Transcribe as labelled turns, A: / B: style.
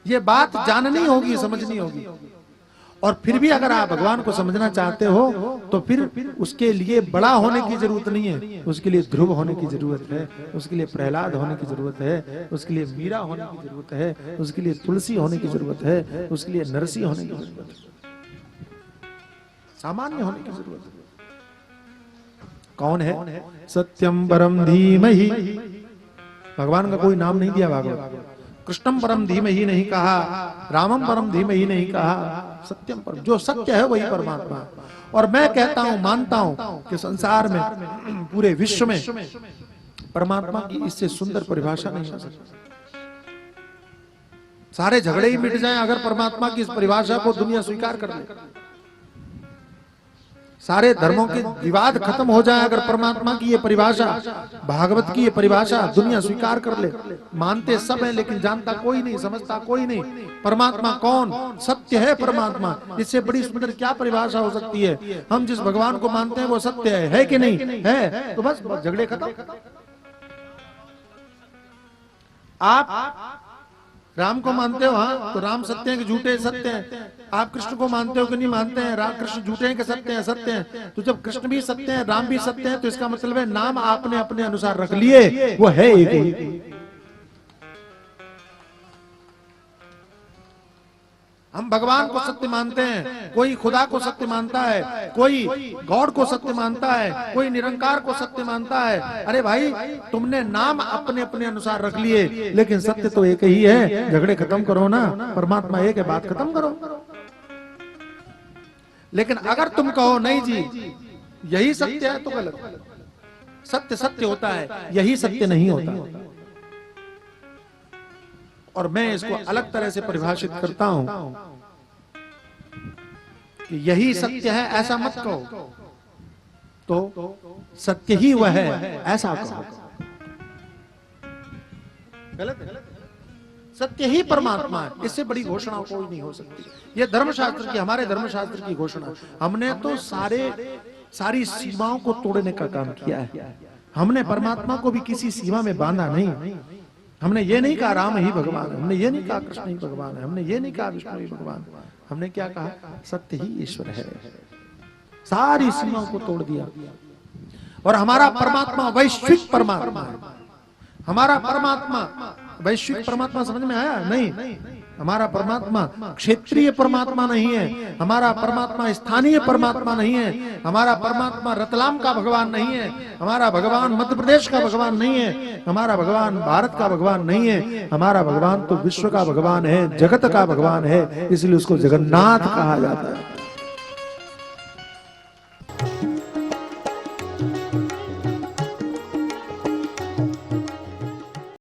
A: ये बात जाननी होगी, समझनी होगी। और फिर भी अगर आप भगवान को समझना चाहते हो तो फिर उसके लिए बड़ा होने की जरूरत नहीं है, उसके लिए ध्रुव होने की जरूरत है, उसके लिए प्रहलाद होने की जरूरत है, उसके लिए मीरा होने की जरूरत है, उसके लिए तुलसी होने की जरूरत है, उसके लिए नरसी होने की जरूरत है, सामान्य होने की जरूरत है। कौन है? सत्यम परम धीमहि। भगवान का कोई नाम नहीं दिया भागवत। कृष्णम परम धीमहि नहीं कहा, रामम परम धीमहि नहीं कहा, सत्यम परम, जो सत्य है वही परमात्मा है। और मैं कहता हूं, मानता हूं कि संसार में, पूरे विश्व में परमात्मा की इससे सुंदर परिभाषा नहीं हो सकती। सारे झगड़े ही मिट जाएं अगर परमात्मा की इस परिभाषा को दुनिया स्वीकार कर ले। सारे धर्मों के विवाद खत्म हो जाए अगर परमात्मा की ये परिभाषा, भागवत की ये परिभाषा दुनिया स्वीकार कर ले। मानते सब है लेकिन जानता कोई नहीं, समझता कोई नहीं। परमात्मा कौन? सत्य है परमात्मा। इससे बड़ी सुंदर क्या परिभाषा हो सकती है? हम जिस भगवान को मानते हैं वो सत्य है कि नहीं है? तो बस झगड़े खत्म। आप राम को मानते हो, हाँ, तो राम सत्य है कि झूठे? सत्य है। आप कृष्ण को मानते हो कि नहीं मानते हैं? राम कृष्ण झूठे हैं कि सत्य है? सत्य है। तो जब कृष्ण भी सत्य है, राम भी सत्य है, तो इसका मतलब है नाम आपने अपने अनुसार रख लिए, वो है एक ही। हम भगवान को सत्य मानते हैं, कोई खुदा को सत्य मानता है, कोई गॉड को सत्य मानता है, कोई निरंकार को सत्य मानता है। अरे भाई, तुमने नाम अपने अपने अनुसार रख लिए, लेकिन सत्य तो एक ही है। झगड़े खत्म करो ना, परमात्मा एक है, बात खत्म करो। लेकिन अगर तुम कहो नहीं जी यही सत्य है, तो गलत। सत्य सत्य होता है, यही सत्य नहीं होता। और मैं इसको अलग तरह से परिभाषित करता हूं कि यही सत्य है ऐसा मत कहो, तो सत्य ही वह है ऐसा कहो। गलत है। सत्य ही परमात्मा है, इससे बड़ी घोषणा कोई नहीं हो सकती। ये धर्मशास्त्र की, हमारे धर्मशास्त्र की घोषणा। हमने तो सारी सीमाओं को तोड़ने का काम किया है। हमने परमात्मा को भी किसी सीमा में बांधा नहीं। हमने ये नहीं कहा राम ही भगवान है, हमने ये नहीं कहा कृष्ण ही भगवान है, हमने ये नहीं कहा विष्णु ही भगवान है। हमने क्या कहा? सत्य ही ईश्वर है। सारी सीमाओं को तोड़ दिया। और हमारा परमात्मा वैश्विक परमात्मा है। हमारा परमात्मा वैश्विक परमात्मा समझ में आया? नहीं। हमारा परमात्मा क्षेत्रीय परमात्मा नहीं है, हमारा परमात्मा स्थानीय परमात्मा नहीं है, हमारा परमात्मा रतलाम का भगवान नहीं है, हमारा भगवान मध्य प्रदेश का भगवान नहीं है, हमारा भगवान भारत का भगवान नहीं है। हमारा भगवान तो विश्व का भगवान है, जगत का भगवान है, इसलिए उसको जगन्नाथ कहा जाता है।